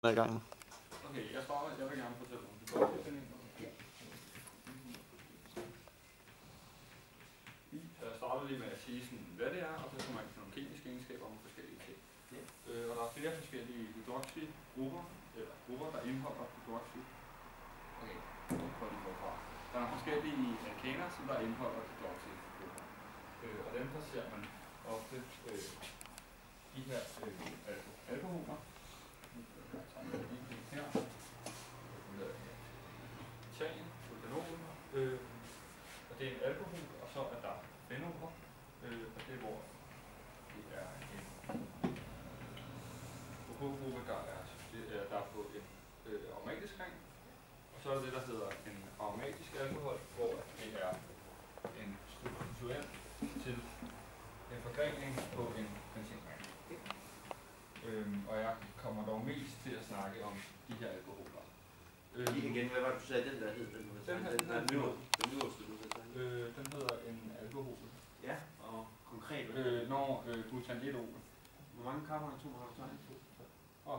hver gang. Okay, jeg vil gerne fortælle om carboxylfening. Jeg starter lige med at sige, sådan, hvad det er, og så kommer man til nogle kemiske egenskaber om forskellige ting. Ja. Og der er flere forskellige hydroxygrupper, eller grupper, der indeholder hydroxy. Okay, prøv lige forfra. Der er forskellige alkaner, som der indeholder hydroxygrupper. Og dem der ser man ofte de her alkoholer. Her. Titan, butanol, og det er en alkohol, og så er der fenoler, og det er hvor det er en OH-gruppe, der er på en aromatisk ring, og så er det der hedder en aromatisk alkohol, hvor det er en substituent til en forgrening på en benzinring. Og jeg kommer dog mest til at snakke om de her alkoholer. Igen, hvad var det, du sagde, den der hed? Den hedder en alkohol. Ja, og konkret? Butanidol. Hvor mange carbonatomer har du så?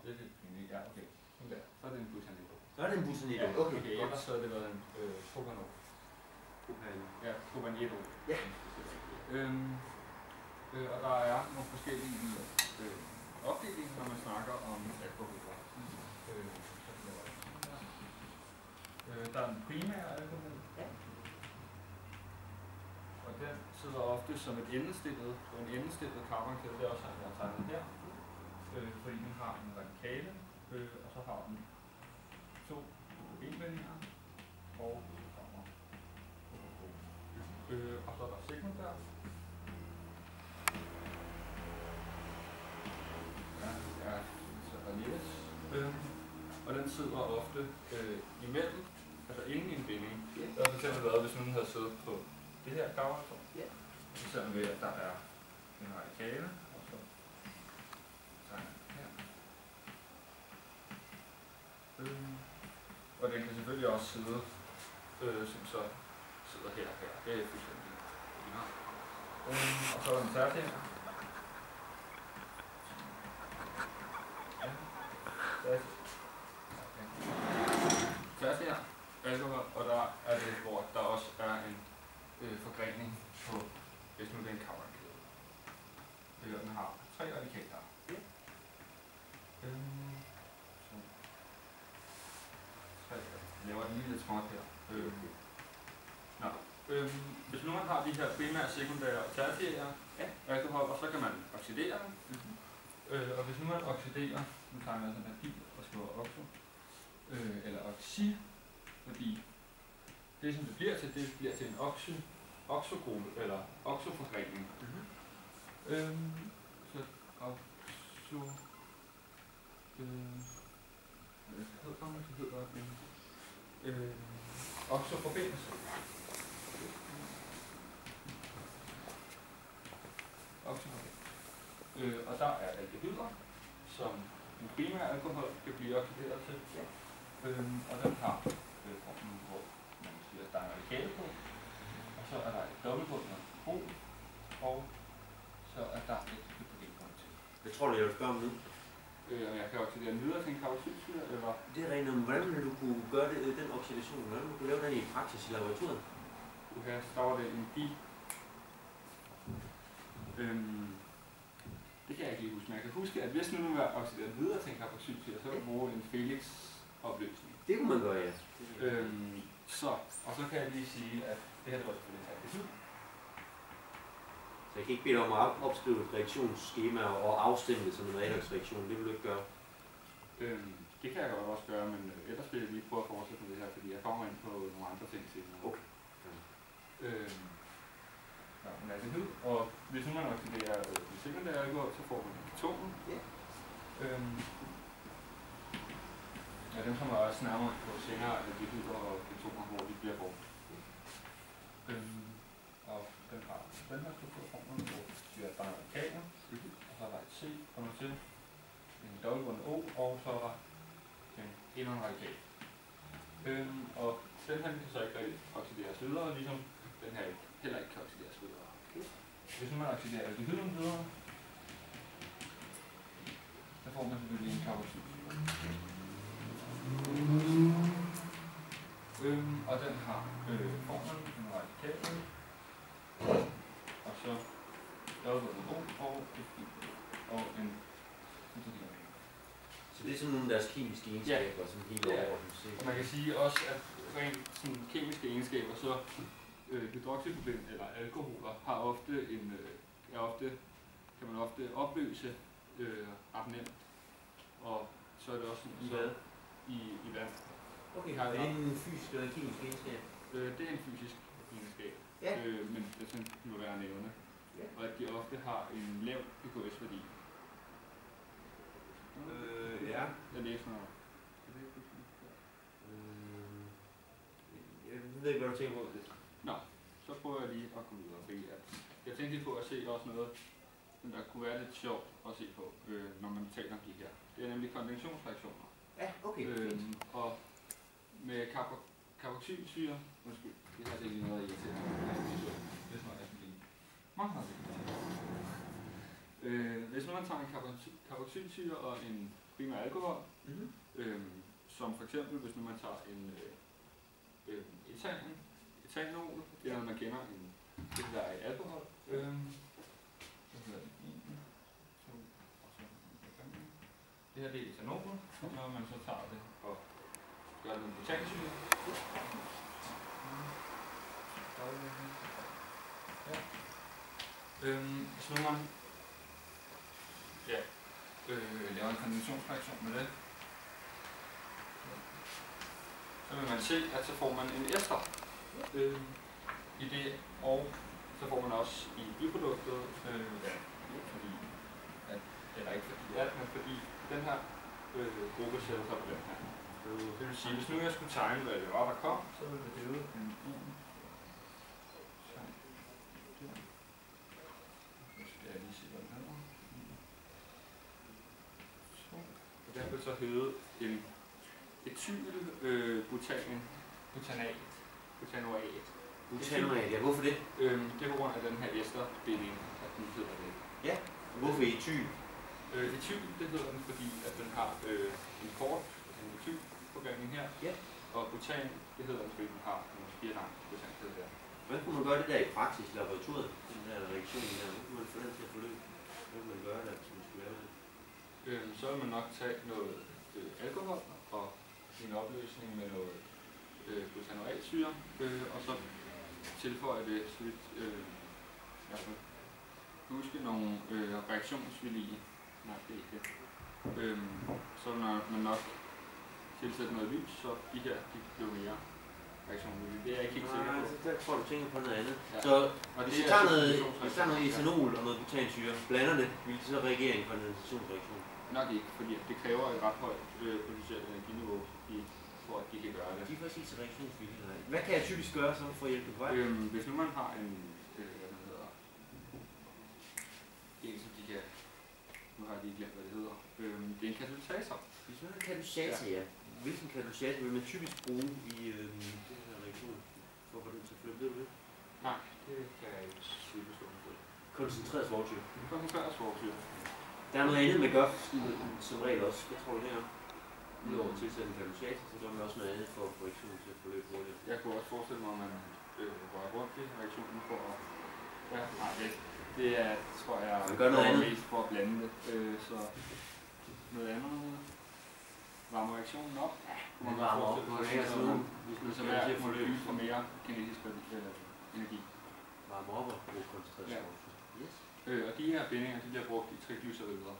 Det er lidt fint. Ja, okay. Så er det en butanidol. Så er det en butanidol? Ja, okay. Ellers så har det været en propanol. Ja, propanidol. Ja. Og der er nogle forskellige opdelinger, når man snakker om alkoholer. Der er en primær alkohol. Ja. Og den sidder ofte som et endestillet, carbonkæde. Det er også sådan, jeg har tegnet her. Fordi den har en radikale, og så har den to benvendinger, og og så er der sekundær. Og den sidder ofte imellem, altså inden i en binding. Der har f.eks. været, hvis nogen havde siddet på det her carbonatom, så ser man ved, at der er en radikale, og så tegner den her. Og den kan selvfølgelig også sidde, som så sidder her og her. Det er fuldstændig lineært. Og så er der en tertiær. Tertiær alkohol, og der er det, hvor der også er en forgrening på, hvis nu det er en carbonkæde. Den har 3 radikaler. Jeg laver den lige lidt småt her. Hvis nu man har de her primære, sekundære og tertiære alkoholer, så kan man oxidere dem. Og hvis nu man oxiderer, nu tager jeg sådan her pil og skriver oxo, eller oxi, fordi det som det bliver til en oxogruppe, eller oxoforgrening. Så oxo, oxoforbindelse. Og der er aldehyder, som en primær alkohol kan blive oxideret til. Og den har formen, hvor man siger, at der er en radikale på, og så er der et dobbeltbundet O, og så er der et hydrogenbund til. Hvad tror du, jeg vil spørge om nu? Jeg kan oxidere den videre til en carboxylsyre, eller? Det er rent om, hvordan vil du kunne gøre den oxidation? Hvordan vil du kunne lave den i praksis i laboratoriet? Okay, så der var det en di. Det kan jeg ikke lige huske, men jeg kan huske, at hvis nu vil være oxideret videre til en carboxylsyre, så vil man bruge en Felix-opløsning. Det kunne man gøre, ja. Og så kan jeg lige sige, at det her det var selvfølgelig aldehyd. Så jeg kan ikke bede dig om at opskrive et reaktionsskema og afstemme det som en redoxreaktion. Det vil du ikke gøre? Det kan jeg godt også gøre, men ellers vil jeg lige prøve at fortsætte med det her, fordi jeg kommer ind på nogle andre ting senere. Okay. Men aldehyd, og hvis nu man oxiderer den sekundære alkohol, så får man ketonen. Dem kommer jeg også nærmere på senere, aldehyder og ketoner, hvor de bliver brugt. Og den har den her strukturformel, hvor siger, at der er en radikaler, og så er der et C, kommer til, en dobbeltbundet O, og så er der endnu en radikal. Og den her kan så ikke oxideres videre, ligesom den her heller ikke kan oxideres videre. Hvis nu man oxiderer aldehyden videre, så får man selvfølgelig en carboxylsyre. Og den har formlen, en radikal, og så og en hydrogen. Så det er sådan nogle af deres kemiske egenskaber, ja. Som helt overordnet. Og man kan sige også, at rent sådan kemiske egenskaber, så hydroxyproblem eller alkoholer har ofte kan man ofte opløse ret nemt. Og så er det også sådan i vand. Okay, er det en fysisk eller en kemisk egenskab? Det er en fysisk egenskab, ja. Men det er sådan, det må være at nævne. Ja. Og at de ofte har en lav pKs-værdi. Ja. Jeg læser noget. Jeg ved ikke, hvad du tænker på. Nå, så prøver jeg lige at gå videre. Fordi jeg tænkte på at se også noget, der kunne være lidt sjovt at se på, når man taler om de her. Det er nemlig kondensationsreaktioner. Ja, okay. Og med carboxylsyre, undskyld, det har jeg lige noget i til. Hvis man tager en carboxylsyre og en primær alkohol, som for eksempel hvis man tager en etanol, det er når man kender det der er i alkohol. Det her det er etanol, og når man så tager det og gør det med butansyre. Så når man laver en kondensationsreaktion med det, så vil man se, at så får man en ester i det, og så får man også i biproduktet, fordi at, eller ikke fordi at, men fordi den her gruppe sætter sig på den her. Det vil sige, hvis nu jeg skulle tegne, hvad det var, der kom, så ville det hedde en den vil så hedde en etylbutanoat. Butanoat, ja. Hvorfor det? Det er på grund af den her esterbinding, at den hedder det. Ja, hvorfor etyl? Etyl, det hedder den, fordi at den har en kort, en etylforbinding her. Ja. Og butan, det hedder den, fordi den har en 4 lang butankæde her. Hvordan kunne man gøre det der i praksis i laboratoriet? Den der reaktion der, hvordan kunne man få den til at forløbe? Hvordan kunne man gøre det, som man skulle lave det? Så vil man nok tage noget alkohol og en opløsning med noget butanoatsyre, og så tilføje det, så vidt jeg kan huske nogle reaktionsvillige. Nej, det er ikke det. Så når man nok tilsætte noget lys, så de her de bliver mere reaktionsvillige. Det er jeg ikke helt sikker på. Nej, så tror du tænker på noget andet. Ja. Så hvis vi tager noget etanol og noget butansyre, blander det, vil det så reagere i en kondensationsreaktion? Nok ikke, fordi det kræver et ret højt potentielt energiniveau, for at de kan gøre det. De er faktisk så reaktionsvillige. Hvad kan jeg typisk gøre så for at hjælpe på vej? Hvis nu man har en, en som de kan, nu har jeg lige glemt, hvad det hedder, det er en katalysator. Hvis man har en katalysator, ja. Hvilken katalysator vil man typisk bruge i den her reaktion, for at få den til at flytte? Ved du det? Nej, det kan jeg ikke sige på stående fod. Koncentreret svovlsyre. Koncentreret svovlsyre. Der er noget andet, man gør som regel også. Hvad tror du det er? Udover at tilsætte en katalysator, så gør man også noget andet for at få reaktionen til at forløbe hurtigt. Jeg kunne også forestille mig, at man rører rundt i reaktionen for at... Ja, nej, det er, tror jeg, mest for at blande det. Så noget andet. Varmer reaktionen op? Ja, man varmer op. Hvis man så hver forløb får mere kinetisk energi. Varmer op og bruger koncentreret svovlsyre. Yes. Og de her bindinger, de bliver brugt i triglycerider,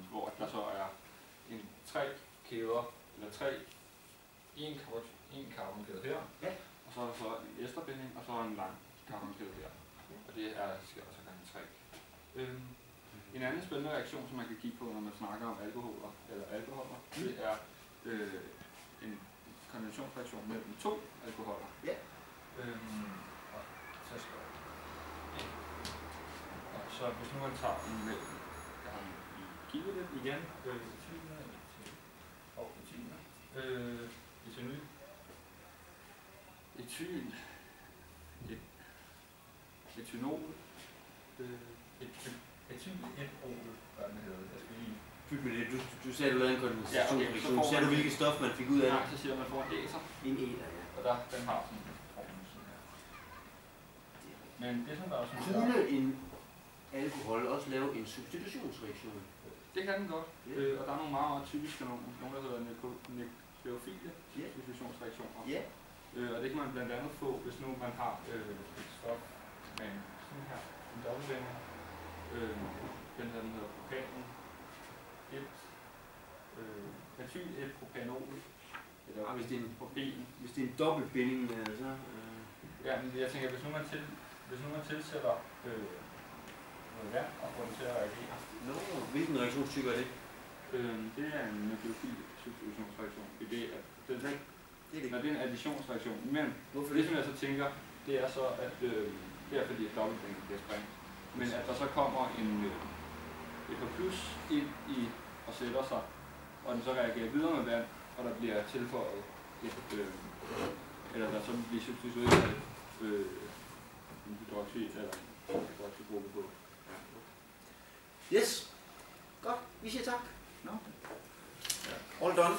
hvor der så er tre kæder, eller en carbonkæde her, ja. Og så er der så en esterbinding, og så er en lang carbonkæde her. Og det sker så gange 3. En anden spændende reaktion, som man kan kigge på, når man snakker om alkoholer, det er en kondensationsreaktion mellem 2 alkoholer. Ja. Så hvis nu man tager en mellem, jeg har i kigget lidt igen, og etyl, etynol, etynol, hvad den hedder, jeg skal lige Fyld med det. Du sagde, du lavede en kondensationsreaktion. Ja, okay, sagde du, hvilket stof man fik ud af det? Nej, så siger man får en æser. En æter, ja. Og den har sådan en formel sådan her. Men det som der også kunne en alkohol også lave en substitutionsreaktion? Det kan den godt. Og der er nogle meget typiske nogle der hedder nukleofile substitutionsreaktioner. Og det kan man blandt andet få, hvis nu man har et stof med sådan her, en dobbeltvending. Den her, den hedder propanen 1, metyl 1 propanol, eller hvis det er en propen. Hvis det er en dobbeltbinding, så... Ja, men jeg tænker, hvis nu man tilsætter noget vand og får den til at reagere. Hvilken reaktionstype er det? Det er en nukleofil substitutionsreaktion. Det er en additionsreaktion. Men det, som jeg så tænker, det er så, at det er fordi, at dobbeltbindingen bliver sprængt. Men at der så kommer et par plus ind i og sætter sig, og den så reagerer videre med vand, og der bliver tilføjet eller der så bliver substitueret en hydroxy eller en hydroxygruppe på. Yes. Godt. Vi siger tak. No. All done.